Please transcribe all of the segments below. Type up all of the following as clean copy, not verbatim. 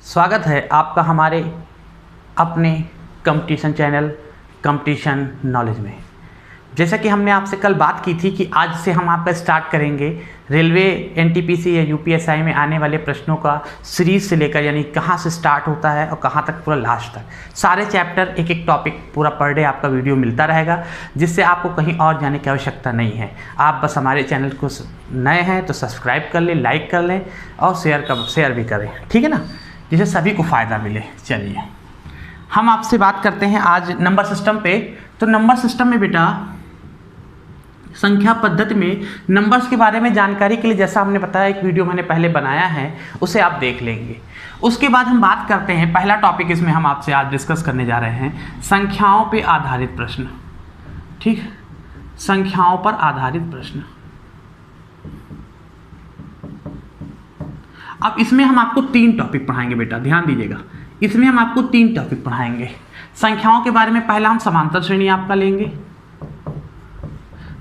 स्वागत है आपका हमारे अपने कंपटीशन चैनल कंपटीशन नॉलेज में। जैसा कि हमने आपसे कल बात की थी कि आज से हम आपका स्टार्ट करेंगे रेलवे एनटीपीसी या यूपीएसआई में आने वाले प्रश्नों का सीरीज से लेकर, यानी कहाँ से स्टार्ट होता है और कहाँ तक पूरा लास्ट तक सारे चैप्टर एक एक टॉपिक पूरा पर डे आपका वीडियो मिलता रहेगा, जिससे आपको कहीं और जाने की आवश्यकता नहीं है। आप बस हमारे चैनल को नए हैं तो सब्सक्राइब कर लें, लाइक कर लें और शेयर भी करें, ठीक है ना, जिससे सभी को फ़ायदा मिले। चलिए हम आपसे बात करते हैं आज नंबर सिस्टम पे। तो नंबर सिस्टम में बेटा संख्या पद्धति में नंबर्स के बारे में जानकारी के लिए जैसा हमने बताया एक वीडियो मैंने पहले बनाया है, उसे आप देख लेंगे। उसके बाद हम बात करते हैं, पहला टॉपिक इसमें हम आपसे आज डिस्कस करने जा रहे हैं संख्याओं पे आधारित प्रश्न। ठीक, संख्याओं पर आधारित प्रश्न। अब इसमें हम आपको 3 टॉपिक पढ़ाएंगे बेटा, ध्यान दीजिएगा। इसमें हम आपको 3 टॉपिक पढ़ाएंगे संख्याओं के बारे में। पहला हम समांतर श्रेणी आपका लेंगे,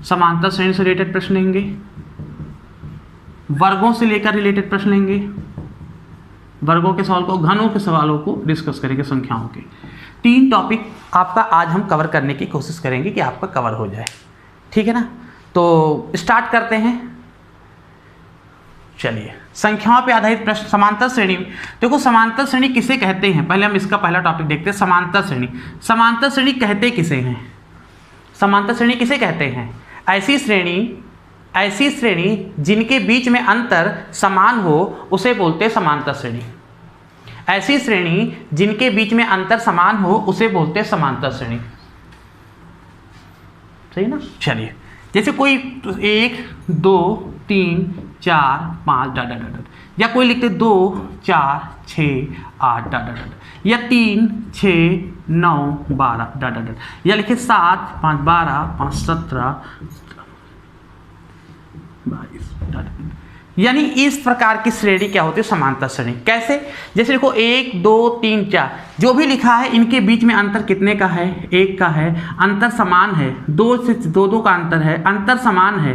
समांतर श्रेणी से रिलेटेड प्रश्न लेंगे, वर्गों से लेकर रिलेटेड प्रश्न लेंगे, वर्गों के सवाल को, घनों के सवालों को डिस्कस करेंगे। संख्याओं के 3 टॉपिक आपका आज हम कवर करने की कोशिश करेंगे कि आपका कवर हो जाए, ठीक है ना। तो स्टार्ट करते हैं। चलिए, संख्याओं पे आधारित प्रश्न समांतर श्रेणी। देखो समांतर श्रेणी किसे कहते हैं, पहले हम इसका पहला टॉपिक देखते हैं, समांतर श्रेणी। समांतर श्रेणी कहते किसे हैं? समांतर श्रेणी किसे कहते हैं? ऐसी श्रेणी जिनके बीच में अंतर समान हो उसे बोलते हैं समांतर श्रेणी। ऐसी श्रेणी जिनके बीच में अंतर समान हो उसे बोलते हैं समांतर श्रेणी, सही ना। चलिए, जैसे कोई 1 2 3 4 5 डा डा डा डा, या कोई लिखते 2 4 6 8 डा डा डा, या 3 6 9 12 डा डा डा, या लिखे 7 5 12 5 17 22 डा डा। यानी इस प्रकार की श्रेणी क्या होती है? समांतर श्रेणी। कैसे? जैसे देखो 1 2 3 4 जो भी लिखा है इनके बीच में अंतर कितने का है? 1 का है, अंतर समान है। 2 से 2 का अंतर है, अंतर समान है।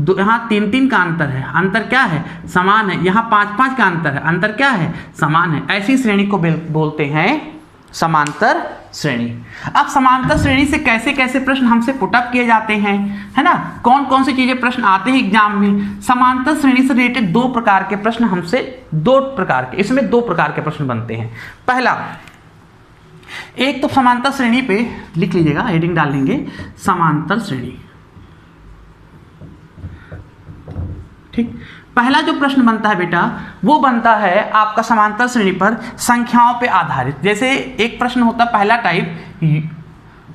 यहाँ 3 का अंतर है, अंतर क्या है? समान है। यहाँ 5 का अंतर है, अंतर क्या है? समान है। ऐसी श्रेणी को बोलते हैं समांतर श्रेणी। अब समांतर श्रेणी से कैसे कैसे प्रश्न हमसे पुटअप किए जाते हैं, है ना, कौन कौन सी चीजें प्रश्न आते हैं एग्जाम में। समांतर श्रेणी से रिलेटेड 2 प्रकार के प्रश्न हमसे, 2 प्रकार के, इसमें 2 प्रकार के प्रश्न बनते हैं। पहला, एक तो समांतर श्रेणी पे लिख लीजिएगा, हेडिंग डाल लेंगे समांतर श्रेणी। ठीक, पहला जो प्रश्न बनता है बेटा वो बनता है आपका समांतर श्रेणी पर संख्याओं पे आधारित। जैसे एक प्रश्न होता है पहला टाइप,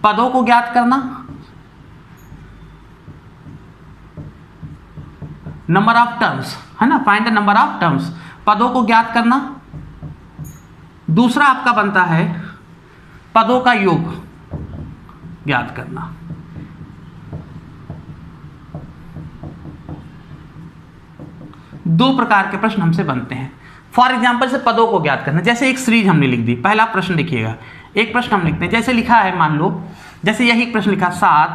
पदों को ज्ञात करना, नंबर ऑफ टर्म्स, है ना, find the number of terms, पदों को ज्ञात करना। दूसरा आपका बनता है पदों का योग ज्ञात करना। दो प्रकार के प्रश्न हमसे बनते हैं। फॉर एग्जाम्पल से पदों को ज्ञात करना, जैसे एक सीरीज हमने लिख दी। पहला प्रश्न देखिएगा, एक प्रश्न हम लिखते हैं, जैसे लिखा है, मान लो जैसे यही प्रश्न लिखा 7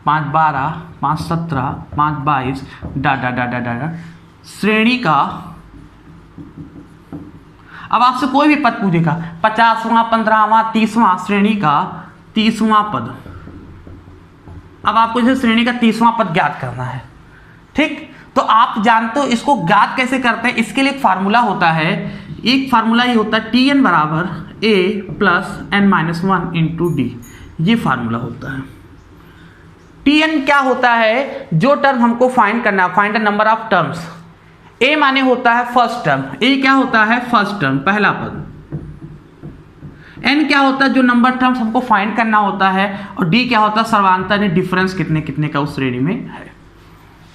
5 12 5 17 5 22 डा डा डा डा डा, श्रेणी का, अब आपसे कोई भी पद पूछेगा 50वां 15वां 30वां, श्रेणी का 30वां पद। अब आपको जैसे श्रेणी का 30वां पद ज्ञात करना है, ठीक। तो आप जानते हो इसको ज्ञात कैसे करते हैं? इसके लिए एक फार्मूला होता है, एक फार्मूला ये होता है tn बराबर a plus n-1 into D. ये फार्मूला होता है। tn क्या होता है? जो टर्म हमको फाइंड करना है, find the number of terms. a माने होता है फर्स्ट टर्म, a क्या होता है? फर्स्ट टर्म, पहला पद। n क्या होता है? जो नंबर टर्म्स हमको फाइंड करना होता है। और d क्या होता है? सर्वांतर, डिफरेंस कितने कितने का उस श्रेणी में है,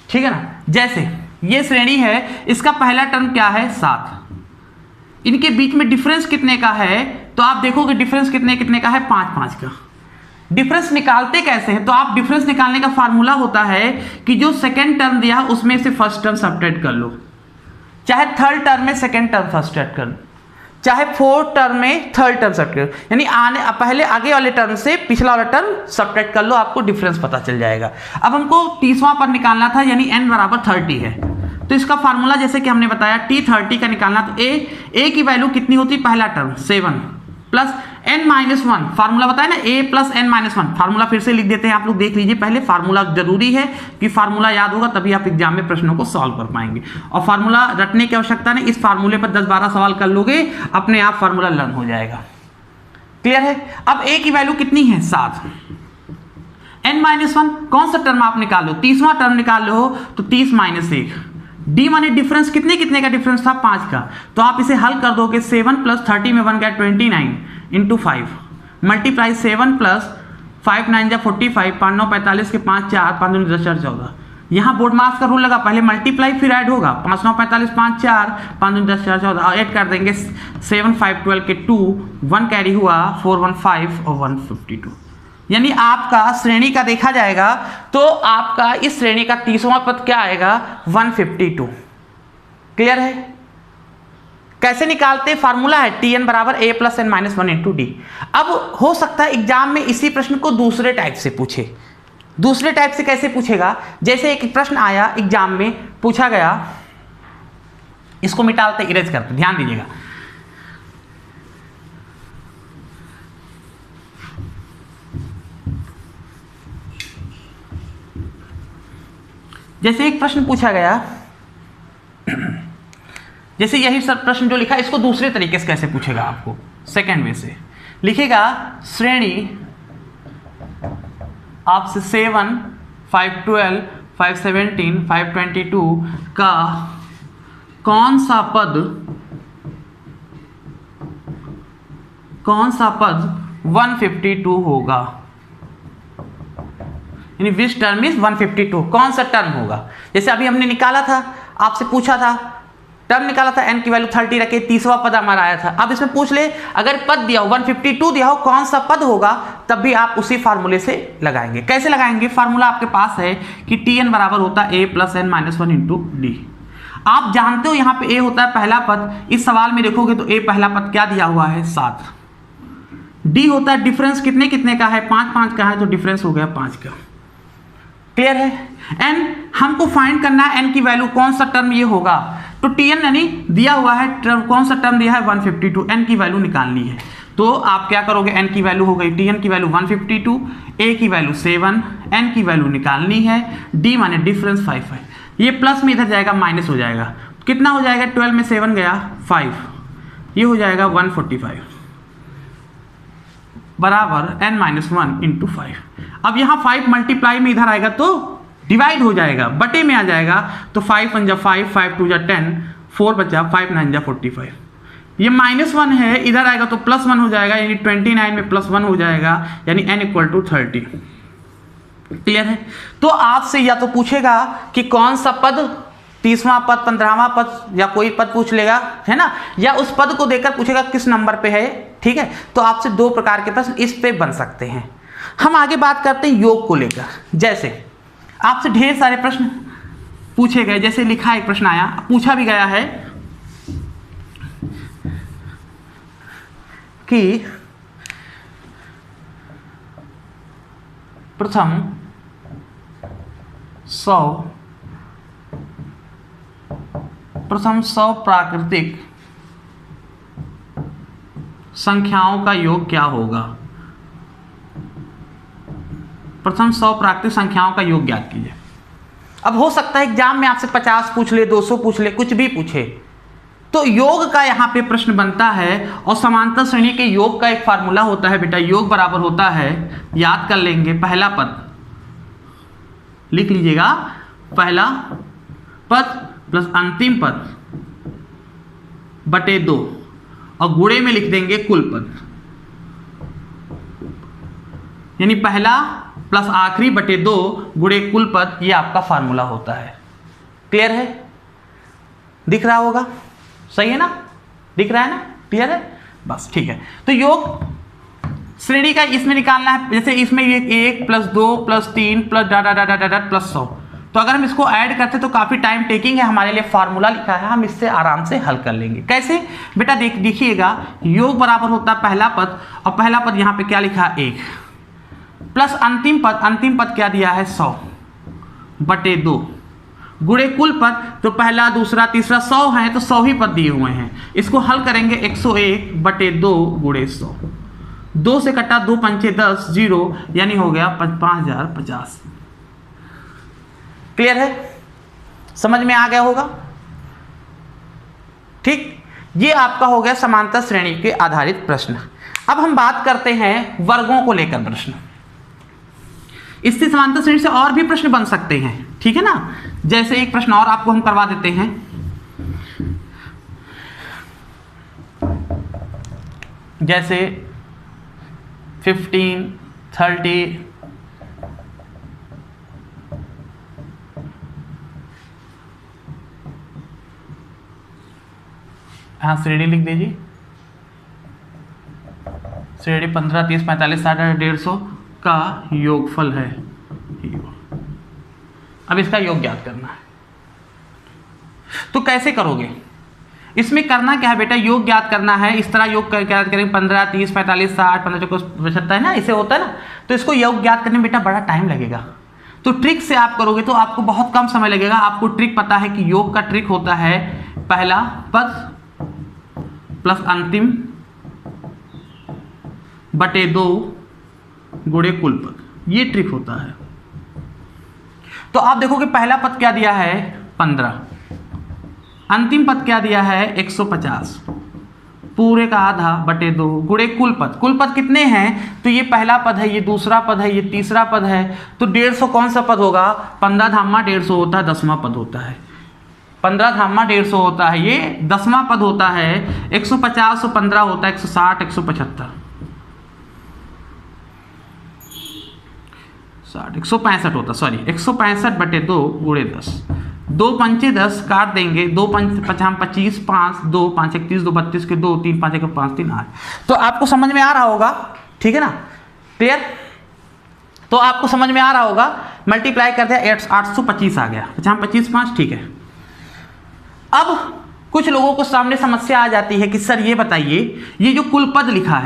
ठीक है ना। जैसे ये श्रेणी है, इसका पहला टर्म क्या है? 7, इनके बीच में डिफरेंस कितने का है? तो आप देखोगे डिफरेंस कितने कितने का है? 5 का। डिफरेंस निकालते कैसे हैं? तो आप डिफरेंस निकालने का फार्मूला होता है कि जो सेकंड टर्म दिया उसमें से फर्स्ट टर्म सब्ट्रैक्ट कर लो, चाहे थर्ड टर्म में सेकंड टर्म सब्ट्रैक्ट कर लो, चाहे फोर्थ टर्म में थर्ड टर्म सब्ट्रैक्ट, यानी पहले आगे वाले टर्म से पिछला वाला टर्म सब्ट्रैक्ट कर लो, आपको डिफरेंस पता चल जाएगा। अब हमको 30वां पद निकालना था, यानी n बराबर 30 है। तो इसका फार्मूला जैसे कि हमने बताया T30 का निकालना, तो a की वैल्यू कितनी होती है, पहला टर्म 7 प्लस n-1, फार्मूला बताया ना a प्लस n-1, फार्मूला फिर से लिख देते हैं, आप लोग देख लीजिए पहले, फार्मूला जरूरी है कि फार्मूला याद होगा तभी आप एग्जाम में प्रश्नों को सॉल्व कर पाएंगे, और फार्मूला रटने की आवश्यकता नहीं, इस फार्मूले पर 10-12 सवाल कर लोगे अपने आप फार्मूला लर्न हो जाएगा। क्लियर है। अब a की वैल्यू कितनी है 7, n-1 कौन सा टर्म आप निकाल लो, 30वां टर्म निकाल लो, तो 30 - 1, d माने डिफरेंस कितने का डिफरेंस था, 5 का, तो आप इसे हल कर दोगे, 7 + 30 में 1 गया 29 × 5 मल्टीप्लाई 7 + 5 9 जा 45, 5 9 45 के 5 4, 5 2 10 4 14, यहाँ बोर्ड मास का रूल लगा, पहले मल्टीप्लाई फिर ऐड होगा, 5 9 45 5 4, 5 2 10 4 14, ऐड कर देंगे 7 5 12 के 2, 1 कैरी हुआ 4 1 5 और 152, यानी आपका श्रेणी का देखा जाएगा तो आपका इस श्रेणी का 30वां पद क्या आएगा, 152। क्लियर है। कैसे निकालते, फार्मूला है Tn बराबर a + n-1 × d। अब हो सकता है एग्जाम में इसी प्रश्न को दूसरे टाइप से पूछे, दूसरे टाइप से कैसे पूछेगा, जैसे एक प्रश्न आया एग्जाम में पूछा गया, इसको मिटालते इरेज करते, ध्यान दीजिएगा, जैसे एक प्रश्न पूछा गया, जैसे यही सब प्रश्न जो लिखा इसको दूसरे तरीके से कैसे पूछेगा, आपको सेकंड वे से लिखेगा, श्रेणी आपसे 7 5 12 5 17 5 22 का कौन सा पद 152 होगा, यानी विच टर्म इज 152, कौन सा टर्म होगा। जैसे अभी हमने निकाला था, आपसे पूछा था, टर्म निकाला था, n की वैल्यू 30 रखे, 30वां पद हमारा आया था। अब इसमें पूछ ले, अगर पद दिया हो 152 दिया हो, कौन सा पद होगा, तब भी आप उसी फार्मूले से लगाएंगे। कैसे लगाएंगे, फार्मूला आपके पास है कि Tn बराबर होता है a + n-1 × d। आप जानते हो यहाँ पे a होता है पहला पद, इस सवाल में देखोगे तो a पहला पद क्या दिया हुआ है, 7, d होता है डिफरेंस कितने का है, 5 5 का है, तो डिफरेंस हो गया 5 का। क्लियर है। n हमको फाइंड करना है, n की वैल्यू कौन सा टर्म ये होगा, तो Tn यानी दिया हुआ है टर्म, कौन सा टर्म दिया है 152, n की वैल्यू निकालनी है, तो आप क्या करोगे, n की वैल्यू हो गई, Tn की वैल्यू 152, a की वैल्यू 7, n की वैल्यू निकालनी है, d माने डिफरेंस 5 है, ये प्लस में इधर जाएगा माइनस हो जाएगा, कितना हो जाएगा, 12 में 7 गया 5, ये हो जाएगा 145 बराबर n-1 × 5। अब यहाँ 5 मल्टीप्लाई में इधर आएगा तो डिवाइड हो जाएगा, बटे में आ जाएगा, तो 5 1 जा 5, 5 2 जा 10, 4 बचा, 5 9 जा 45, ये -1 है, इधर आएगा तो +1 हो जाएगा, यानी 29 में +1 हो जाएगा, यानी n = 30। क्लियर है। तो आपसे या तो पूछेगा कि कौन सा पद, 30वां पद, 15वां पद, या कोई पद पूछ लेगा, है ना, या उस पद को देकर पूछेगा किस नंबर पे है। ठीक है, तो आपसे दो प्रकार के प्रश्न इस पे बन सकते हैं। हम आगे बात करते हैं योग को लेकर। जैसे आपसे ढेर सारे प्रश्न पूछे गए, जैसे लिखा एक प्रश्न आया, पूछा भी गया है कि प्रथम 100 प्राकृतिक संख्याओं का योग क्या होगा। प्रथम 100 प्राकृतिक संख्याओं का योग ज्ञात कीजिए। अब हो सकता है एग्जाम में आपसे 50 पूछ ले, 200 पूछ ले, कुछ भी पूछे, तो योग का यहाँ पे प्रश्न बनता है। और समांतर श्रेणी के योग का एक फार्मूला होता है बेटा, योग बराबर होता है, याद कर लेंगे, पहला पद लिख लीजिएगा, पहला पद प्लस अंतिम पद बटे 2, और गुणे में लिख देंगे कुल पद, यानी पहला प्लस आखिरी बटे 2 गुणे कुल पद, ये आपका फार्मूला होता है। क्लियर है, दिख रहा होगा, सही है ना, दिख रहा है ना, क्लियर है, बस ठीक है। तो योग श्रेणी का इसमें निकालना है, जैसे इसमें ये 1 + 2 + 3 + +100, तो अगर हम इसको ऐड करते तो काफी टाइम टेकिंग है, हमारे लिए फार्मूला लिखा है, हम इससे आराम से हल कर लेंगे। कैसे बेटा, देखिएगा, योग बराबर होता है पहला पद, और पहला पद यहाँ पे क्या लिखा है 1, प्लस अंतिम पद क्या दिया है 100 बटे 2, गुणे कुल पद, तो पहला दूसरा तीसरा 100 है तो 100 ही पद दिए हुए हैं। इसको हल करेंगे 101/2 गुणे 100, 2 से कटा 2 पंचे 10, 0 यानी हो गया 5050। क्लियर है, समझ में आ गया होगा। ठीक, ये आपका हो गया समांतर श्रेणी के आधारित प्रश्न। अब हम बात करते हैं वर्गों को लेकर प्रश्न। इससे समांतर श्रेणी से और भी प्रश्न बन सकते हैं, ठीक है ना। जैसे एक प्रश्न और आपको हम करवा देते हैं, जैसे 15, 30, हाँ श्रेणी लिख दीजिए, श्रेणी 15, 30, 45, 60, 150 का योगफल है। अब इसका योग ज्ञात करना है, तो कैसे करोगे? इसमें करना क्या है बेटा, योग ज्ञात करना है। इस तरह योग ज्ञात करेंगे 15, 30, 45, 60, 15, 75 है ना, इसे होता है ना। तो इसको योग ज्ञात करने में बेटा बड़ा टाइम लगेगा। तो ट्रिक से आप करोगे तो आपको बहुत कम समय लगेगा। आपको ट्रिक पता है कि योग का ट्रिक होता है पहला पद प्लस अंतिम बटे 2 गुणे कुल पद, ये ट्रिक होता है। तो आप देखोगे पहला पद क्या दिया है 15, अंतिम पद क्या दिया है 150, पूरे का आधा बटे 2 गुणे कुल पद। कुल पद कितने हैं, तो ये पहला पद है, ये दूसरा पद है, ये तीसरा पद है। तो 150 कौन सा पद होगा, 15 धामा 150 होता है, 10वां पद होता है। 15 धामा 150 होता है, ये 10वां पद होता है। 150 और 15 होता है 160, 175, 165 होता, सॉरी 165/2 गुणे 10, 2 पंचे 10 काट देंगे, 2 पंच 25, 5, 2 5 31, 2 32 के 2, 3 5 1 5 3 8। तो आपको समझ में आ रहा होगा, ठीक है ना, क्लियर। तो आपको समझ में आ रहा होगा, मल्टीप्लाई कर दिया 825 आ गया, 25 5, ठीक है। अब कुछ लोगों को सामने समस्या आ जाती है कि सर ये बताइए, ये जो कुल पद लिखा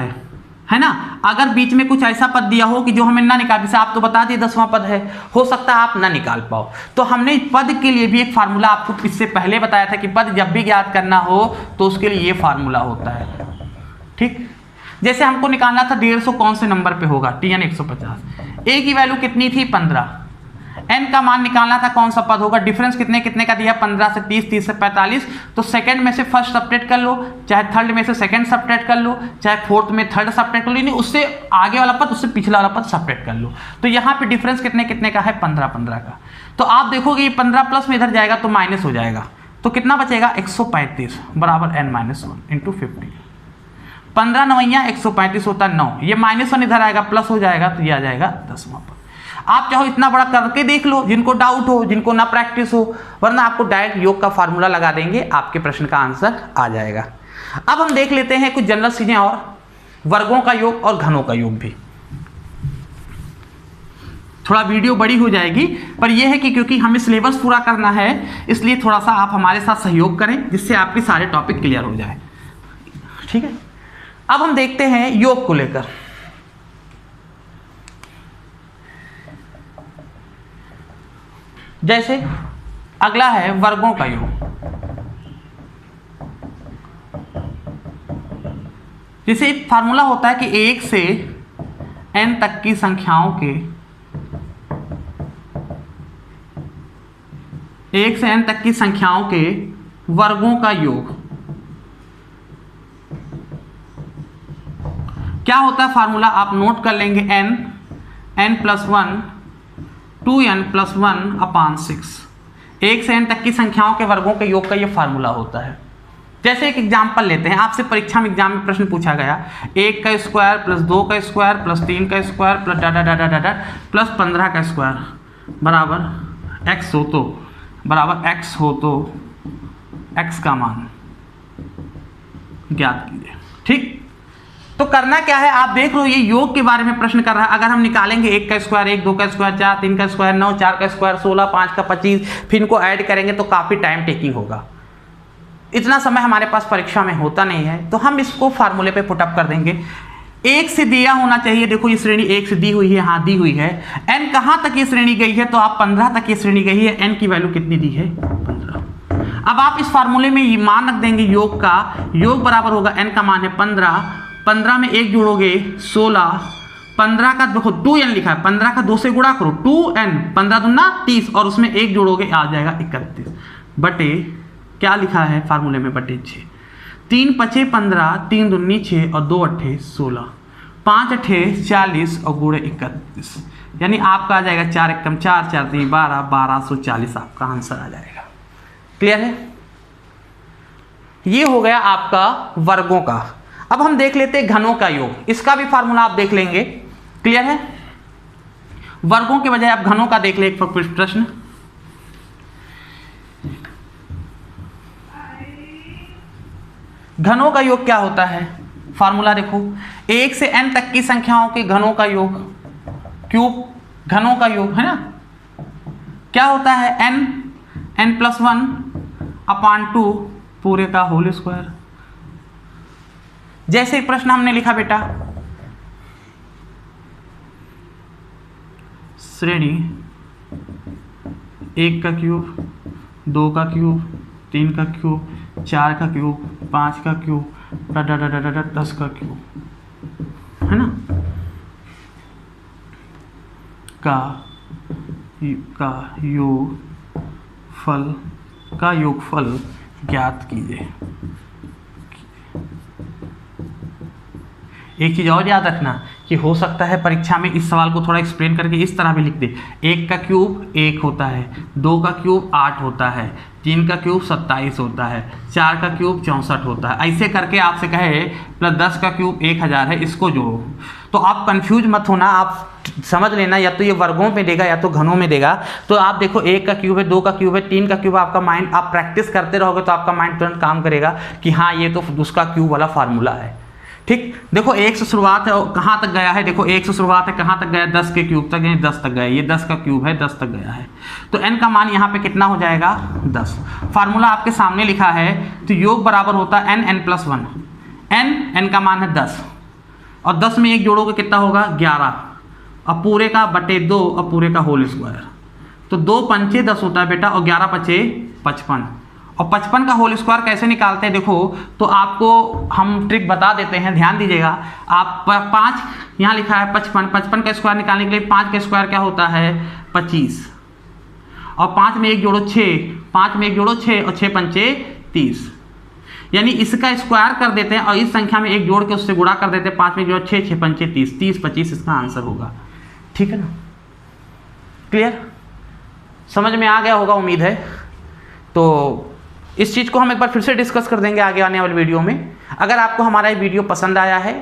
है ना, अगर बीच में कुछ ऐसा पद दिया हो कि जो हमें ना निकाल, जैसे आप तो बता दिए 10वां पद है, हो सकता है आप ना निकाल पाओ। तो हमने पद के लिए भी एक फार्मूला आपको इससे पहले बताया था कि पद जब भी ज्ञात करना हो तो उसके लिए ये फार्मूला होता है। ठीक, जैसे हमको निकालना था 150 कौन से नंबर पे होगा, Tn 150, a की वैल्यू कितनी थी 15, n का मान निकालना था कौन सा पद होगा, डिफरेंस कितने कितने का दिया 15 से 30, 30 से 45। तो सेकंड में से फर्स्ट सब्ट्रैक्ट कर लो, चाहे थर्ड में से सेकंड सब्ट्रैक्ट कर लो, चाहे फोर्थ में थर्ड सब्ट्रैक्ट कर लो, नहीं उससे आगे वाला पद उससे पिछला वाला पद सब्ट्रैक्ट कर लो। तो यहाँ पे डिफरेंस कितने कितने का है 15 का। तो आप देखोगे ये 15 प्लस में इधर जाएगा तो माइनस हो जाएगा, तो कितना बचेगा 135 बराबर n-1 इंटू 50। 15 9 135 होता है 9, ये -1 इधर आएगा प्लस हो जाएगा, तो ये आ जाएगा 10वां पद। आप चाहो इतना बड़ा करके देख लो, जिनको डाउट हो, जिनको ना प्रैक्टिस हो, वरना आपको डायरेक्ट योग का फार्मूला लगा देंगे, आपके प्रश्न का आंसर आ जाएगा। अब हम देख लेते हैं कुछ जनरल चीजें और, वर्गों का योग और घनों का योग भी। थोड़ा वीडियो बड़ी हो जाएगी, पर यह है कि क्योंकि हमें सिलेबस पूरा करना है, इसलिए थोड़ा सा आप हमारे साथ सहयोग करें, जिससे आपके सारे टॉपिक क्लियर हो जाए। ठीक है, अब हम देखते हैं योग को लेकर। जैसे अगला है वर्गों का योग। जैसे एक फार्मूला होता है कि 1 से n तक की संख्याओं के, 1 से n तक की संख्याओं के वर्गों का योग। क्या होता है फार्मूला, आप नोट कर लेंगे, n+1 2n+1/6। 1 से n तक की संख्याओं के वर्गों के योग का ये फार्मूला होता है। जैसे एक एग्जाम्पल लेते हैं, आपसे परीक्षा में एग्जाम में प्रश्न पूछा गया, 1 का स्क्वायर प्लस 2 का स्क्वायर प्लस 3 का स्क्वायर प्लस डाटा प्लस 15 का स्क्वायर बराबर x हो, तो बराबर x हो तो x का मान ज्ञात कीजिए। ठीक, तो करना क्या है, आप देख लो, ये योग के बारे में प्रश्न कर रहा है। अगर हम निकालेंगे 1 का स्क्वायर 1, 2 का स्क्वायर 4, 3 का स्क्वायर 9, 4 का स्क्वायर 16, 5 का 25, फिर इनको ऐड करेंगे तो काफ़ी टाइम टेकिंग होगा। इतना समय हमारे पास परीक्षा में होता नहीं है, तो हम इसको फार्मूले पे पुटअप कर देंगे। एक से दिया होना चाहिए। देखो ये श्रेणी एक से दी हुई है, हाँ दी हुई है। n कहाँ तक ये श्रेणी गई है, तो आप 15 तक ये श्रेणी गई है। n की वैल्यू कितनी दी है, 15। अब आप इस फार्मूले में ये मान रख देंगे योग का, योग बराबर होगा n का मान है 15, 15 में 1 जोड़ोगे 16, 15 का देखो 2n लिखा है, 15 का 2 से गुणा करो 2n, 15 दूना 30 और उसमें 1 जोड़ोगे आ जाएगा 31 बटे क्या लिखा है फार्मूले में, बटे 6। 3 पचे 15, 3 दूनी 6 और 2 अट्ठे 16, 5 अट्ठे 40 और गुणे 31, यानी आपका आ जाएगा 4 एकम 4, 4 3 12, 1240 आपका आंसर आ जाएगा। क्लियर है? ये हो गया आपका वर्गों का। अब हम देख लेते हैं घनों का योग, इसका भी फार्मूला आप देख लेंगे। क्लियर है? वर्गों के बजाय आप घनों का देख ले एक प्रश्न। घनों का योग क्या होता है, फार्मूला देखो, 1 से n तक की संख्याओं के घनों का योग, क्यूब घनों का योग है ना, क्या होता है n+1 अपान 2 पूरे का होल स्क्वायर। जैसे प्रश्न हमने लिखा बेटा, श्रेणी 1 का क्यूब, 2 का क्यूब, 3 का क्यूब, 4 का क्यूब, 5 का क्यूब, 10 का क्यूब है ना, का योगफल ज्ञात कीजिए। एक चीज और याद रखना कि हो सकता है परीक्षा में इस सवाल को थोड़ा एक्सप्लेन करके इस तरह भी लिख दे, 1 का क्यूब 1 होता है, 2 का क्यूब 8 होता है, 3 का क्यूब 27 होता है, 4 का क्यूब 64 होता है, ऐसे करके आपसे कहे प्लस 10 का क्यूब 1000 है, इसको जोड़ो। तो आप कंफ्यूज मत होना, आप समझ लेना, या तो ये वर्गों में देगा या तो घनों में देगा। तो आप देखो 1 का क्यूब है, 2 का क्यूब है, 3 का क्यूब, आपका माइंड, आप प्रैक्टिस करते रहोगे तो आपका माइंड तुरंत काम करेगा कि हाँ ये तो उसका क्यूब वाला फार्मूला है। ठीक, देखो 1 से शुरुआत है, कहाँ तक गया है, देखो 1 से शुरुआत है, कहाँ तक गया, 10 के क्यूब तक, यानी 10 तक गया, ये 10 का क्यूब है, 10 तक गया है। तो n का मान यहाँ पे कितना हो जाएगा, 10। फार्मूला आपके सामने लिखा है, तो योग बराबर होता है n+1, n का मान है 10 और 10 में 1 जोड़ोगे कितना होगा 11, अब पूरे का बटे 2 और पूरे का होल स्क्वायर। तो 2 पंचे 10 होता है बेटा और 11 पचे 55, और 55 का होल स्क्वायर कैसे निकालते हैं देखो, तो आपको हम ट्रिक बता देते हैं, ध्यान दीजिएगा। आप 5 यहाँ लिखा है 55 का स्क्वायर निकालने के लिए 5 का स्क्वायर क्या होता है 25, और 5 में 1 जोड़ो 6, 5 में 1 जोड़ो 6 और 6 पंचे 30, यानी इसका स्क्वायर कर देते हैं और इस संख्या में 1 जोड़ के उससे गुणा कर देते हैं, 5 में जोड़ो 6, 6 पंचे 30, 30 25 इसका आंसर होगा। ठीक है ना, क्लियर, समझ में आ गया होगा उम्मीद है। तो इस चीज़ को हम एक बार फिर से डिस्कस कर देंगे आगे आने वाले वीडियो में। अगर आपको हमारा ये वीडियो पसंद आया है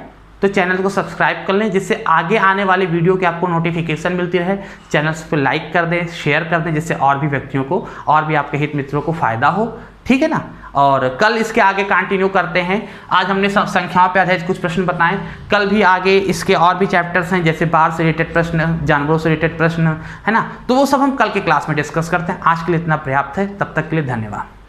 तो चैनल को सब्सक्राइब कर लें, जिससे आगे आने वाले वीडियो की आपको नोटिफिकेशन मिलती रहे। चैनल पर लाइक कर दें, शेयर कर दें, जिससे और भी व्यक्तियों को और भी आपके हित मित्रों को फायदा हो। ठीक है ना, और कल इसके आगे कंटिन्यू करते हैं। आज हमने संख्याओं पर आधारित कुछ प्रश्न बताएं, कल भी आगे इसके और भी चैप्टर्स हैं, जैसे बाढ़ से रिलेटेड प्रश्न, जानवरों से रिलेटेड प्रश्न है ना, तो वो सब हम कल के क्लास में डिस्कस करते हैं। आज के लिए इतना पर्याप्त है, तब तक के लिए धन्यवाद।